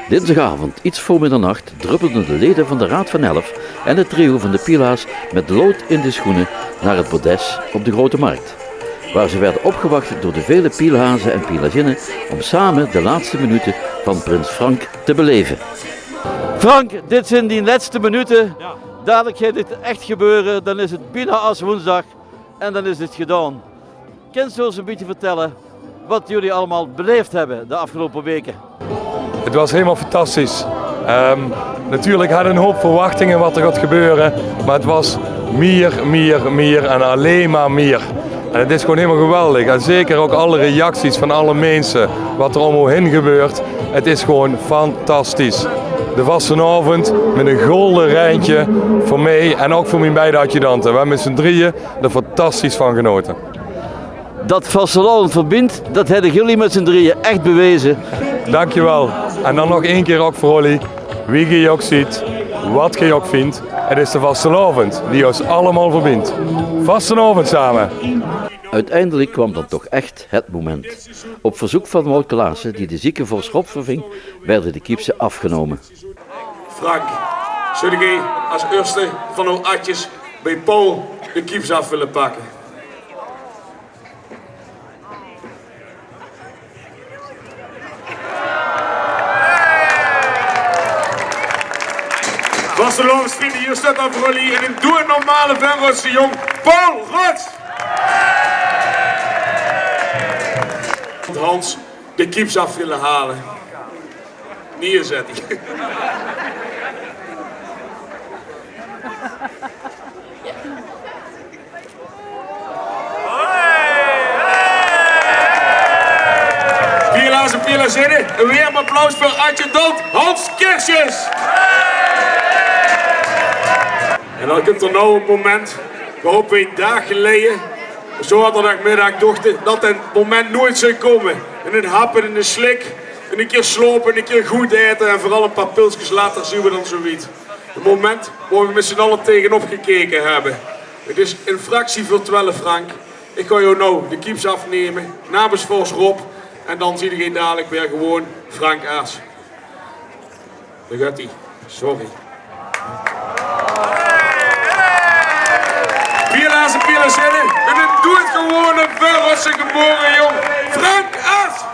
Dinsdagavond, iets voor middernacht, druppelden de leden van de Raad van 11 en het trio van de Pila's met lood in de schoenen naar het bordes op de Grote Markt, waar ze werden opgewacht door de vele Pielhazen en Pielazinnen om samen de laatste minuten van prins Frank te beleven. Frank, dit zijn die laatste minuten. Dadelijk gaat dit echt gebeuren, dan is het bijna als woensdag en dan is het gedaan. Kun je ons een beetje vertellen wat jullie allemaal beleefd hebben de afgelopen weken? Het was helemaal fantastisch. Natuurlijk hadden we een hoop verwachtingen wat er gaat gebeuren, maar het was meer en alleen maar meer. En het is gewoon helemaal geweldig. En zeker ook alle reacties van alle mensen, wat er allemaal heen gebeurt. Het is gewoon fantastisch. De vastenavond met een golden rijntje voor mij en ook voor mijn beide adjudanten. We hebben met z'n drieën er fantastisch van genoten. Dat vastelavond verbindt, dat hebben jullie met z'n drieën echt bewezen. Dankjewel. En dan nog één keer ook voor Olly. Wie je ook ziet, wat je ook vindt. Het is de vastelavond die ons allemaal verbindt. Vastenavond samen. Uiteindelijk kwam dan toch echt het moment. Op verzoek van Wout Klaassen, die de zieke voor schop verving, werden de kiepsen afgenomen. Frank, zou jij als eerste van uw atjes bij Paul de kieps af willen pakken? Vastelovens vrienden, hier staat dan voor jullie in een doornormale Venrotse jong, Paul Rots! Hans de kieps af willen halen. Neerzet hij. Piela's en Pielazinnen, een weer applaus voor adjudant Hans Kirsjes. En dan komt er nou een moment waarop we een dag geleden, zaterdagmiddag, dachten dat het moment nooit zou komen. En een happen en een slik, en een keer slopen, en een keer goed eten en vooral een paar pilsjes later zien we dan zoiets. Een moment waar we met z'n allen tegenop gekeken hebben. Het is een fractie voor 12, Frank. Ik ga jou nou de kieps afnemen, namens Vos Rob, en dan zie je dadelijk weer gewoon Frank Aas. Daar gaat hij. Sorry. Piela's en Pielazinnen, en het doet gewoon een Venrotse geboren jong, Frank Aas!